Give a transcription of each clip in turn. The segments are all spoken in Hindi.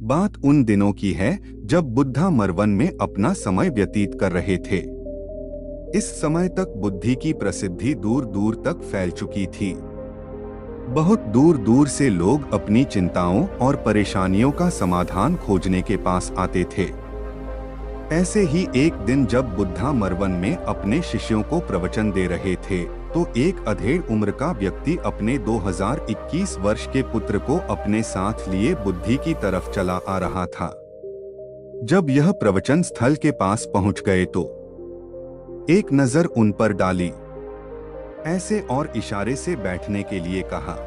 बात उन दिनों की है जब बुद्धा मरवन में अपना समय व्यतीत कर रहे थे। इस समय तक बुद्धि की प्रसिद्धि दूर दूर तक फैल चुकी थी। बहुत दूर दूर से लोग अपनी चिंताओं और परेशानियों का समाधान खोजने के पास आते थे। ऐसे ही एक दिन जब बुद्धा मरवन में अपने शिष्यों को प्रवचन दे रहे थे, तो एक अधेड़ उम्र का व्यक्ति अपने 2021 वर्ष के पुत्र को अपने साथ लिए बुद्धि की तरफ चला आ रहा था। जब यह प्रवचन स्थल के पास पहुंच गए तो एक नजर उन पर डाली, ऐसे और इशारे से बैठने के लिए कहा।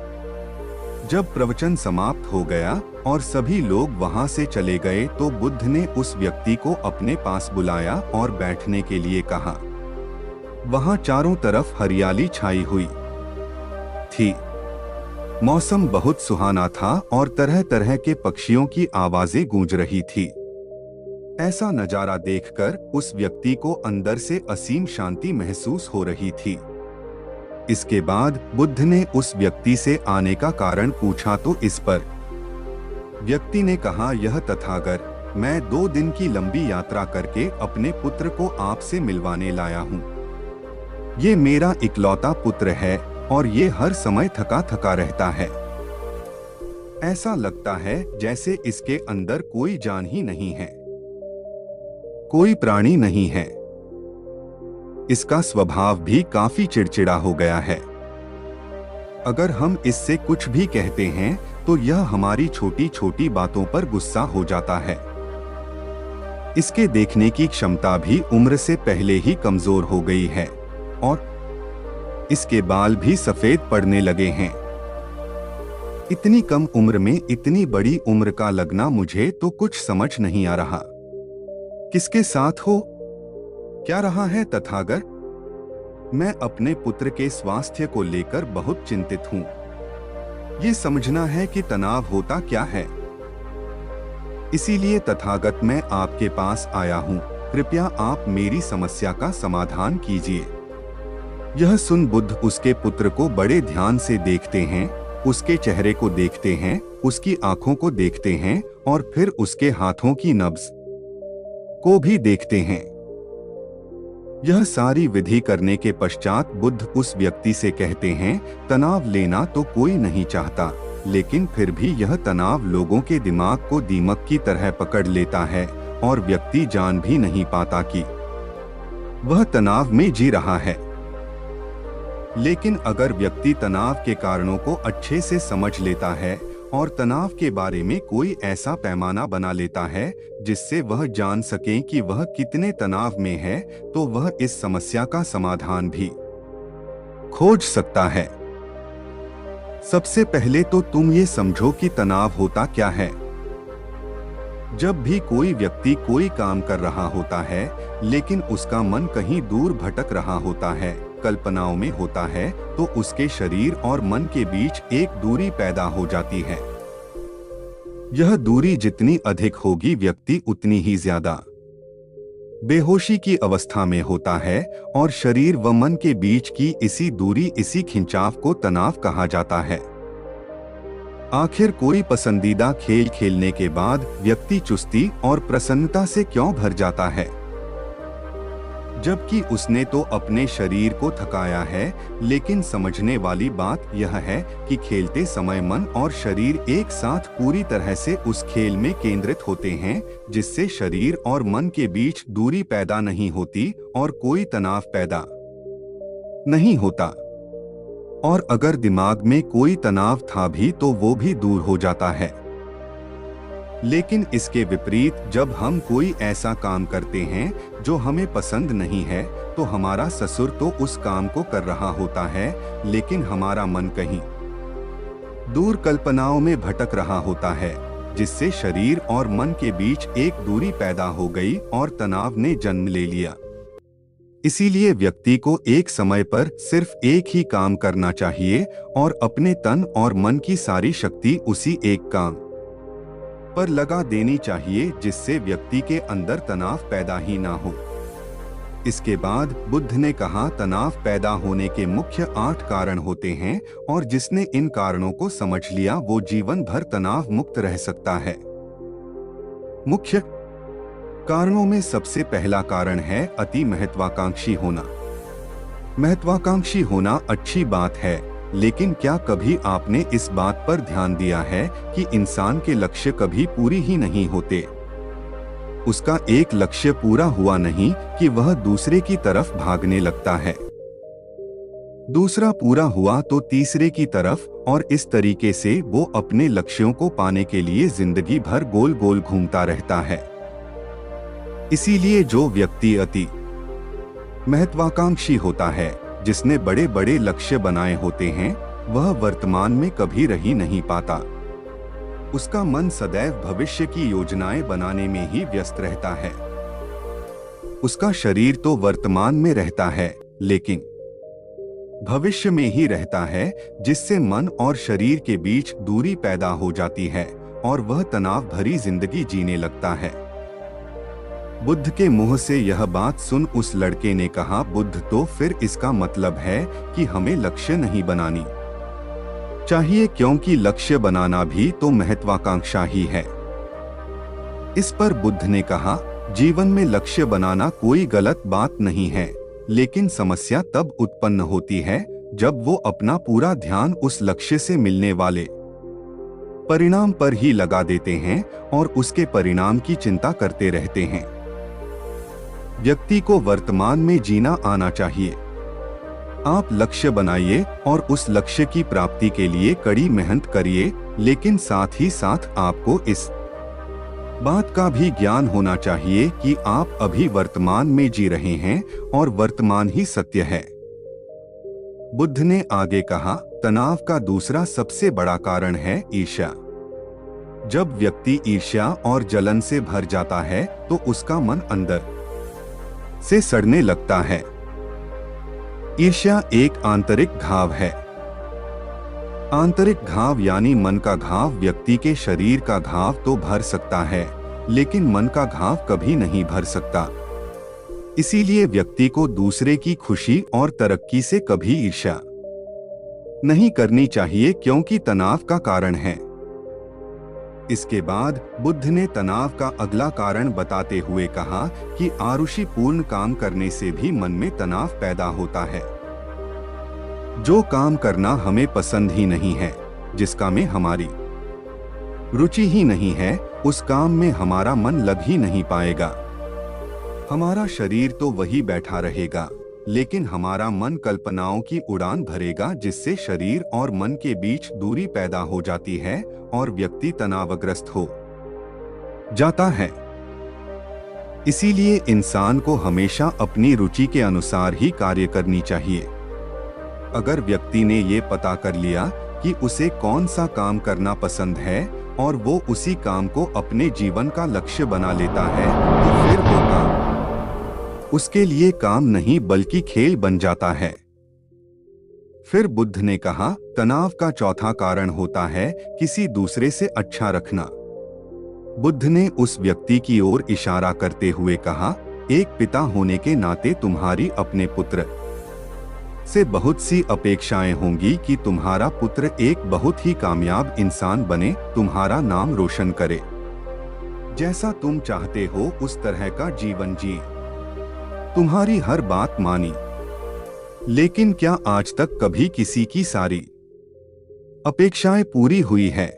जब प्रवचन समाप्त हो गया और सभी लोग वहां से चले गए तो बुद्ध ने उस व्यक्ति को अपने पास बुलाया और बैठने के लिए कहा। वहां चारों तरफ हरियाली छाई हुई थी। मौसम बहुत सुहाना था और तरह तरह के पक्षियों की आवाजें गूंज रही थी। ऐसा नजारा देखकर उस व्यक्ति को अंदर से असीम शांति महसूस हो रही थी। इसके बाद बुद्ध ने उस व्यक्ति से आने का कारण पूछा तो इस पर व्यक्ति ने कहा, यह तथागत, मैं 2 दिन की लंबी यात्रा करके अपने पुत्र को आपसे मिलवाने लाया हूँ। ये मेरा इकलौता पुत्र है और ये हर समय थका थका रहता है। ऐसा लगता है जैसे इसके अंदर कोई जान ही नहीं है, कोई प्राणी नहीं है। इसका स्वभाव भी काफी चिड़चिड़ा हो गया है। अगर हम इससे कुछ भी कहते हैं तो यह हमारी छोटी छोटी बातों पर गुस्सा हो जाता है। इसके देखने की क्षमता भी उम्र से पहले ही कमजोर हो गई है और इसके बाल भी सफेद पड़ने लगे हैं। इतनी कम उम्र में इतनी बड़ी उम्र का लगना मुझे तो कुछ समझ नहीं आ रहा। किसके साथ हो, क्या रहा है तथागत? मैं अपने पुत्र के स्वास्थ्य को लेकर बहुत चिंतित हूँ। ये समझना है कि तनाव होता क्या है। इसीलिए तथागत मैं आपके पास आया हूँ। कृपया आप मेरी समस्या का समाधान कीजिए। यह सुन बुद्ध उसके पुत्र को बड़े ध्यान से देखते हैं, उसके चेहरे को देखते हैं, उसकी आंखों को देखते हैं और फिर उसके हाथों की नब्ज को भी देखते हैं। यह सारी विधि करने के पश्चात बुद्ध उस व्यक्ति से कहते हैं, तनाव लेना तो कोई नहीं चाहता, लेकिन फिर भी यह तनाव लोगों के दिमाग को दीमक की तरह पकड़ लेता है और व्यक्ति जान भी नहीं पाता कि वह तनाव में जी रहा है। लेकिन अगर व्यक्ति तनाव के कारणों को अच्छे से समझ लेता है और तनाव के बारे में कोई ऐसा पैमाना बना लेता है जिससे वह जान सके कि वह कितने तनाव में है, तो वह इस समस्या का समाधान भी खोज सकता है। सबसे पहले तो तुम ये समझो कि तनाव होता क्या है। जब भी कोई व्यक्ति कोई काम कर रहा होता है लेकिन उसका मन कहीं दूर भटक रहा होता है, कल्पनाओं में होता है, तो उसके शरीर और मन के बीच एक दूरी पैदा हो जाती है। यह दूरी जितनी अधिक होगी व्यक्ति उतनी ही ज्यादा बेहोशी की अवस्था में होता है और शरीर व मन के बीच की इसी दूरी, इसी खिंचाव को तनाव कहा जाता है। आखिर कोई पसंदीदा खेल खेलने के बाद व्यक्ति चुस्ती और प्रसन्नता से क्यों भर जाता है, जबकि उसने तो अपने शरीर को थकाया है। लेकिन समझने वाली बात यह है कि खेलते समय मन और शरीर एक साथ पूरी तरह से उस खेल में केंद्रित होते हैं, जिससे शरीर और मन के बीच दूरी पैदा नहीं होती और कोई तनाव पैदा नहीं होता। और अगर दिमाग में कोई तनाव था भी तो वो भी दूर हो जाता है। लेकिन इसके विपरीत जब हम कोई ऐसा काम करते हैं जो हमें पसंद नहीं है, तो हमारा ससुर तो उस काम को कर रहा होता है, लेकिन हमारा मन कहीं दूर कल्पनाओं में भटक रहा होता है, जिससे शरीर और मन के बीच एक दूरी पैदा हो गई और तनाव ने जन्म ले लिया। इसीलिए व्यक्ति को एक समय पर सिर्फ एक ही काम करना चाहिए और अपने तन और मन की सारी शक्ति उसी एक काम पर लगा देनी चाहिए, जिससे व्यक्ति के अंदर तनाव पैदा ही ना हो। इसके बाद बुद्ध ने कहा, तनाव पैदा होने के मुख्य 8 कारण होते हैं और जिसने इन कारणों को समझ लिया वो जीवन भर तनाव मुक्त रह सकता है। मुख्य कारणों में सबसे पहला कारण है अति महत्वाकांक्षी होना। महत्वाकांक्षी होना अच्छी बात है, लेकिन क्या कभी आपने इस बात पर ध्यान दिया है कि इंसान के लक्ष्य कभी पूरी ही नहीं होते। उसका एक लक्ष्य पूरा हुआ नहीं कि वह दूसरे की तरफ भागने लगता है, दूसरा पूरा हुआ तो तीसरे की तरफ, और इस तरीके से वो अपने लक्ष्यों को पाने के लिए जिंदगी भर गोल गोल घूमता रहता है। इसीलिए जो व्यक्ति अति महत्वाकांक्षी होता है, जिसने बड़े बड़े लक्ष्य बनाए होते हैं, वह वर्तमान में कभी रह ही नहीं पाता। उसका मन सदैव भविष्य की योजनाएं बनाने में ही व्यस्त रहता है। उसका शरीर तो वर्तमान में रहता है, लेकिन भविष्य में ही रहता है, जिससे मन और शरीर के बीच दूरी पैदा हो जाती है और वह तनाव भरी जिंदगी जीने लगता है। बुद्ध के मुंह से यह बात सुन उस लड़के ने कहा, बुद्ध, तो फिर इसका मतलब है कि हमें लक्ष्य नहीं बनानी चाहिए, क्योंकि लक्ष्य बनाना भी तो महत्वाकांक्षा ही है। इस पर बुद्ध ने कहा, जीवन में लक्ष्य बनाना कोई गलत बात नहीं है, लेकिन समस्या तब उत्पन्न होती है जब वो अपना पूरा ध्यान उस लक्ष्य से मिलने वाले परिणाम पर ही लगा देते हैं और उसके परिणाम की चिंता करते रहते हैं। व्यक्ति को वर्तमान में जीना आना चाहिए। आप लक्ष्य बनाइए और उस लक्ष्य की प्राप्ति के लिए कड़ी मेहनत करिए, लेकिन साथ ही साथ आपको इस बात का भी ज्ञान होना चाहिए कि आप अभी वर्तमान में जी रहे हैं और वर्तमान ही सत्य है। बुद्ध ने आगे कहा, तनाव का दूसरा सबसे बड़ा कारण है ईर्ष्या। जब व्यक्ति ईर्ष्या और जलन से भर जाता है तो उसका मन अंदर से सड़ने लगता है। ईर्ष्या एक आंतरिक घाव है। आंतरिक घाव यानी मन का घाव व्यक्ति के शरीर का घाव तो भर सकता है, लेकिन मन का घाव कभी नहीं भर सकता। इसीलिए व्यक्ति को दूसरे की खुशी और तरक्की से कभी ईर्ष्या नहीं करनी चाहिए, क्योंकि तनाव का कारण है। इसके बाद बुद्ध ने तनाव का अगला कारण बताते हुए कहा कि आरुषिपूर्ण काम करने से भी मन में तनाव पैदा होता है। जो काम करना हमें पसंद ही नहीं है, जिसका में हमारी रुचि ही नहीं है, उस काम में हमारा मन लग ही नहीं पाएगा। हमारा शरीर तो वही बैठा रहेगा, लेकिन हमारा मन कल्पनाओं की उड़ान भरेगा, जिससे शरीर और मन के बीच दूरी पैदा हो जाती है और व्यक्ति तनावग्रस्त हो जाता है। इसीलिए इंसान को हमेशा अपनी रुचि के अनुसार ही कार्य करनी चाहिए। अगर व्यक्ति ने ये पता कर लिया कि उसे कौन सा काम करना पसंद है और वो उसी काम को अपने जीवन का लक्ष्य बना लेता है, तो फिर वो काम उसके लिए काम नहीं बल्कि खेल बन जाता है। फिर बुद्ध ने कहा, तनाव का चौथा कारण होता है किसी दूसरे से अच्छा रखना। बुद्ध ने उस व्यक्ति की ओर इशारा करते हुए कहा, एक पिता होने के नाते तुम्हारी अपने पुत्र से बहुत सी अपेक्षाएं होंगी कि तुम्हारा पुत्र एक बहुत ही कामयाब इंसान बने, तुम्हारा नाम रोशन करे, जैसा तुम चाहते हो उस तरह का जीवन जिए, तुम्हारी हर बात मानी। लेकिन क्या आज तक कभी किसी की सारी अपेक्षाएं पूरी हुई है?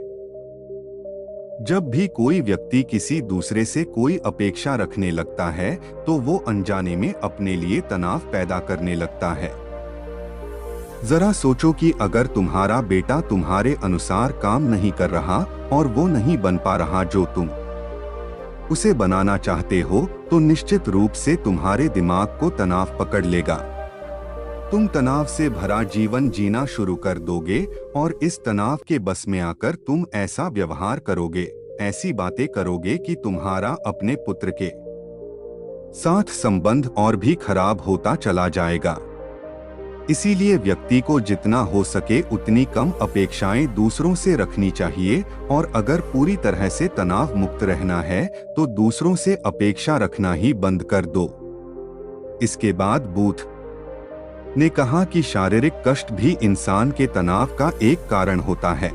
जब भी कोई व्यक्ति किसी दूसरे से कोई अपेक्षा रखने लगता है तो वो अनजाने में अपने लिए तनाव पैदा करने लगता है। जरा सोचो कि अगर तुम्हारा बेटा तुम्हारे अनुसार काम नहीं कर रहा और वो नहीं बन पा रहा जो तुम उसे बनाना चाहते हो, तो निश्चित रूप से तुम्हारे दिमाग को तनाव पकड़ लेगा। तुम तनाव से भरा जीवन जीना शुरू कर दोगे और इस तनाव के बस में आकर तुम ऐसा व्यवहार करोगे, ऐसी बातें करोगे कि तुम्हारा अपने पुत्र के साथ संबंध और भी खराब होता चला जाएगा। इसीलिए व्यक्ति को जितना हो सके उतनी कम अपेक्षाएं दूसरों से रखनी चाहिए, और अगर पूरी तरह से तनाव मुक्त रहना है तो दूसरों से अपेक्षा रखना ही बंद कर दो। इसके बाद बुद्ध ने कहा कि शारीरिक कष्ट भी इंसान के तनाव का एक कारण होता है।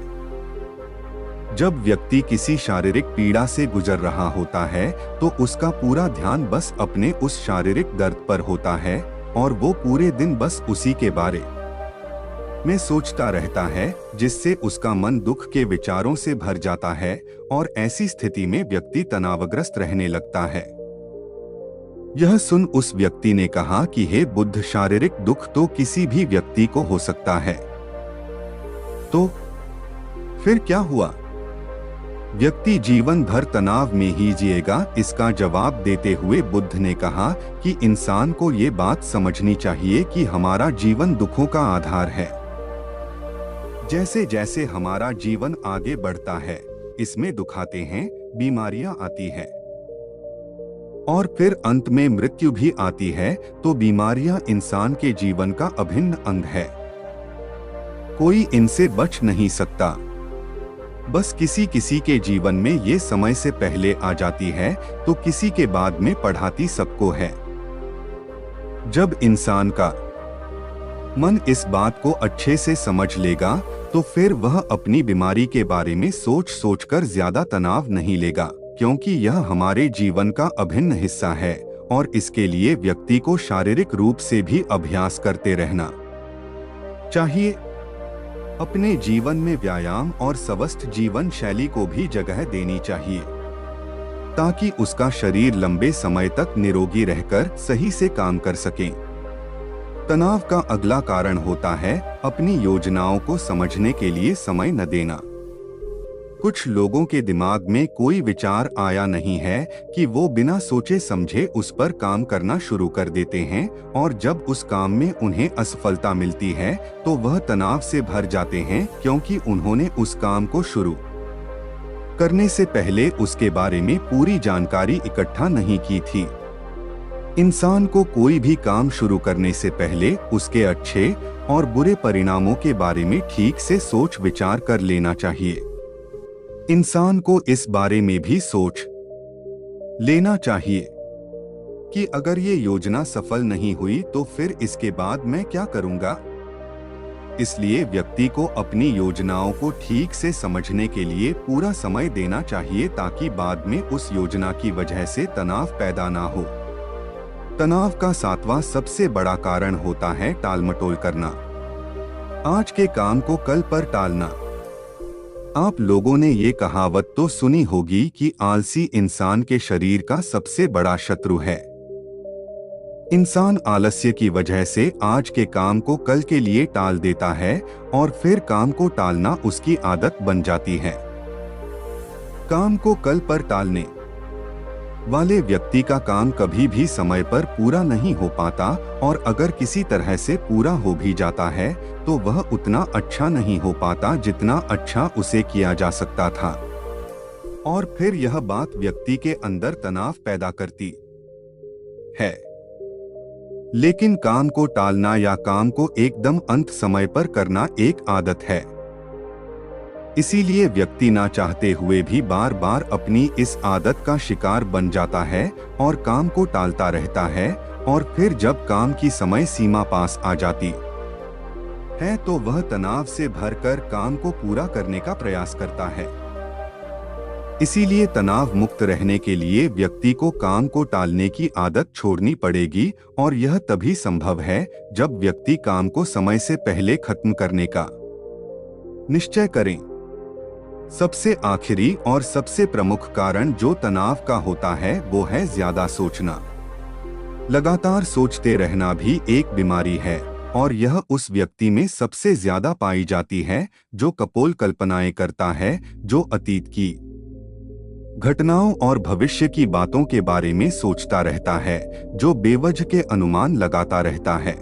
जब व्यक्ति किसी शारीरिक पीड़ा से गुजर रहा होता है तो उसका पूरा ध्यान बस अपने उस शारीरिक दर्द पर होता है और वो पूरे दिन बस उसी के बारे में सोचता रहता है, जिससे उसका मन दुख के विचारों से भर जाता है और ऐसी स्थिति में व्यक्ति तनावग्रस्त रहने लगता है। यह सुन उस व्यक्ति ने कहा कि हे बुद्ध, शारीरिक दुख तो किसी भी व्यक्ति को हो सकता है, तो फिर क्या हुआ? व्यक्ति जीवन भर तनाव में ही जिएगा। इसका जवाब देते हुए बुद्ध ने कहा कि इंसान को ये बात समझनी चाहिए कि हमारा जीवन दुखों का आधार है। जैसे जैसे हमारा जीवन आगे बढ़ता है, इसमें दुख आते हैं, बीमारियां आती हैं और फिर अंत में मृत्यु भी आती है। तो बीमारियां इंसान के जीवन का अभिन्न अंग है, कोई इनसे बच नहीं सकता। बस किसी किसी के जीवन में ये समय से पहले आ जाती है तो किसी के बाद में पढ़ाती सबको है। जब इंसान का मन इस बात को अच्छे से समझ लेगा तो फिर वह अपनी बीमारी के बारे में सोच सोचकर ज्यादा तनाव नहीं लेगा, क्योंकि यह हमारे जीवन का अभिन्न हिस्सा है और इसके लिए व्यक्ति को शारीरिक रूप से भी अभ्यास करते रहना चाहिए। अपने जीवन में व्यायाम और स्वस्थ जीवन शैली को भी जगह देनी चाहिए ताकि उसका शरीर लंबे समय तक निरोगी रहकर सही से काम कर सके। तनाव का अगला कारण होता है अपनी योजनाओं को समझने के लिए समय न देना। कुछ लोगों के दिमाग में कोई विचार आया नहीं है कि वो बिना सोचे समझे उस पर काम करना शुरू कर देते हैं और जब उस काम में उन्हें असफलता मिलती है तो वह तनाव से भर जाते हैं, क्योंकि उन्होंने उस काम को शुरू करने से पहले उसके बारे में पूरी जानकारी इकट्ठा नहीं की थी। इंसान को कोई भी काम शुरू करने से पहले उसके अच्छे और बुरे परिणामों के बारे में ठीक से सोच विचार कर लेना चाहिए। इंसान को इस बारे में भी सोच लेना चाहिए कि अगर ये योजना सफल नहीं हुई तो फिर इसके बाद मैं क्या करूंगा। इसलिए व्यक्ति को अपनी योजनाओं को ठीक से समझने के लिए पूरा समय देना चाहिए ताकि बाद में उस योजना की वजह से तनाव पैदा ना हो। तनाव का 7वां सबसे बड़ा कारण होता है टालमटोल करना। आज के काम को कल पर टालना। आप लोगों ने ये कहावत तो सुनी होगी कि आलसी इंसान के शरीर का सबसे बड़ा शत्रु है। इंसान आलस्य की वजह से आज के काम को कल के लिए टाल देता है और फिर काम को टालना उसकी आदत बन जाती है। काम को कल पर टालने वाले व्यक्ति का काम कभी भी समय पर पूरा नहीं हो पाता और अगर किसी तरह से पूरा हो भी जाता है तो वह उतना अच्छा नहीं हो पाता जितना अच्छा उसे किया जा सकता था और फिर यह बात व्यक्ति के अंदर तनाव पैदा करती है। लेकिन काम को टालना या काम को एकदम अंत समय पर करना एक आदत है। इसीलिए व्यक्ति ना चाहते हुए भी बार बार अपनी इस आदत का शिकार बन जाता है और काम को टालता रहता है और फिर जब काम की समय सीमा पास आ जाती है तो वह तनाव से भरकर काम को पूरा करने का प्रयास करता है। इसीलिए तनाव मुक्त रहने के लिए व्यक्ति को काम को टालने की आदत छोड़नी पड़ेगी और यह तभी संभव है जब व्यक्ति काम को समय से पहले खत्म करने का निश्चय करें। सबसे आखिरी और सबसे प्रमुख कारण जो तनाव का होता है वो है ज्यादा सोचना। लगातार सोचते रहना भी एक बीमारी है और यह उस व्यक्ति में सबसे ज्यादा पाई जाती है जो कपोल कल्पनाएं करता है, जो अतीत की घटनाओं और भविष्य की बातों के बारे में सोचता रहता है, जो बेवजह के अनुमान लगाता रहता है।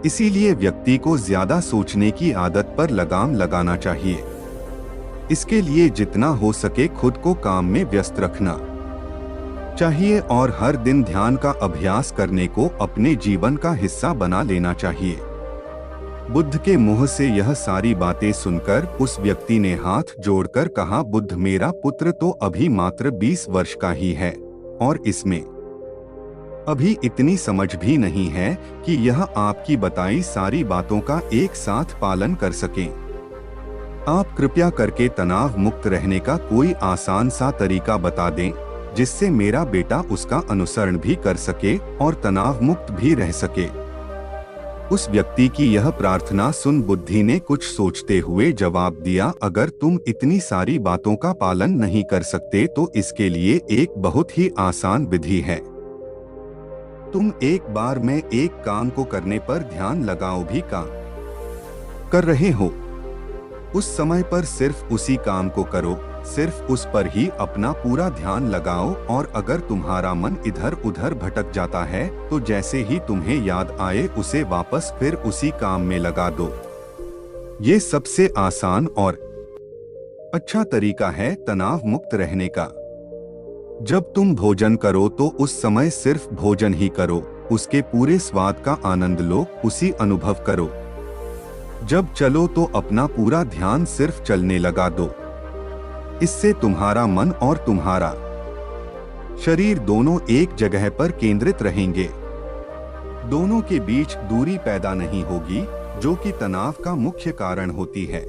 इसीलिए व्यक्ति को ज्यादा सोचने की आदत पर लगाम लगाना चाहिए। इसके लिए जितना हो सके खुद को काम में व्यस्त रखना चाहिए और हर दिन ध्यान का अभ्यास करने को अपने जीवन का हिस्सा बना लेना चाहिए। बुद्ध के मुंह से यह सारी बातें सुनकर उस व्यक्ति ने हाथ जोड़कर कहा, बुद्ध, मेरा पुत्र तो अभी मात्र 20 वर्ष का ही है और इसमें अभी इतनी समझ भी नहीं है कि यह आपकी बताई सारी बातों का एक साथ पालन कर सके। आप कृपया करके तनाव मुक्त रहने का कोई आसान सा तरीका बता दें, जिससे मेरा बेटा उसका अनुसरण भी कर सके और तनाव मुक्त भी रह सके। उस व्यक्ति की यह प्रार्थना सुन बुद्धि ने कुछ सोचते हुए जवाब दिया, अगर तुम इतनी सारी बातों का पालन नहीं कर सकते तो इसके लिए एक बहुत ही आसान विधि है। तुम एक बार में एक काम को करने पर ध्यान लगाओ। भी काम कर रहे हो, उस समय पर सिर्फ उसी काम को करो, सिर्फ उस पर ही अपना पूरा ध्यान लगाओ। और अगर तुम्हारा मन इधर उधर भटक जाता है तो जैसे ही तुम्हें याद आए उसे वापस फिर उसी काम में लगा दो। ये सबसे आसान और अच्छा तरीका है तनाव मुक्त रहने का। जब तुम भोजन करो तो उस समय सिर्फ भोजन ही करो, उसके पूरे स्वाद का आनंद लो, उसी अनुभव करो। जब चलो तो अपना पूरा ध्यान सिर्फ चलने लगा दो। इससे तुम्हारा मन और तुम्हारा शरीर दोनों एक जगह पर केंद्रित रहेंगे। दोनों के बीच दूरी पैदा नहीं होगी, जो कि तनाव का मुख्य कारण होती है।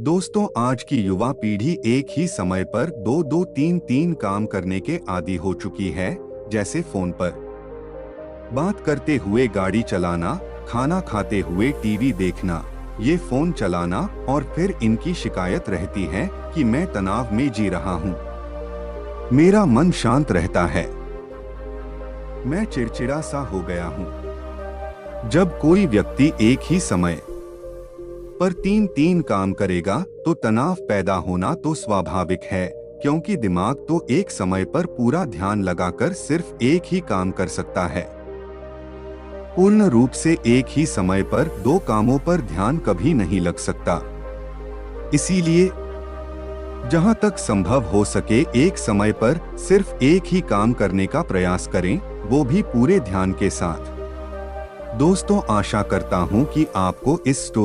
दोस्तों, आज की युवा पीढ़ी एक ही समय पर 2-2, 3-3 काम करने के आदी हो चुकी है, जैसे फोन पर बात करते हुए गाड़ी चलाना, खाना खाते हुए टीवी देखना, ये फोन चलाना, और फिर इनकी शिकायत रहती है कि मैं तनाव में जी रहा हूँ, मेरा मन शांत रहता है, मैं चिड़चिड़ा सा हो गया हूँ। जब कोई व्यक्ति एक ही समय पर 3-3 काम करेगा तो तनाव पैदा होना तो स्वाभाविक है, क्योंकि दिमाग तो एक समय पर पूरा ध्यान लगाकर सिर्फ एक ही काम कर सकता है। पूर्ण रूप से एक ही समय पर 2 कामों पर ध्यान कभी नहीं लग सकता। इसीलिए जहां तक संभव हो सके एक समय पर सिर्फ एक ही काम करने का प्रयास करें, वो भी पूरे ध्यान के साथ। दोस्तों, आशा करता हूं कि आपको इस स्टोरी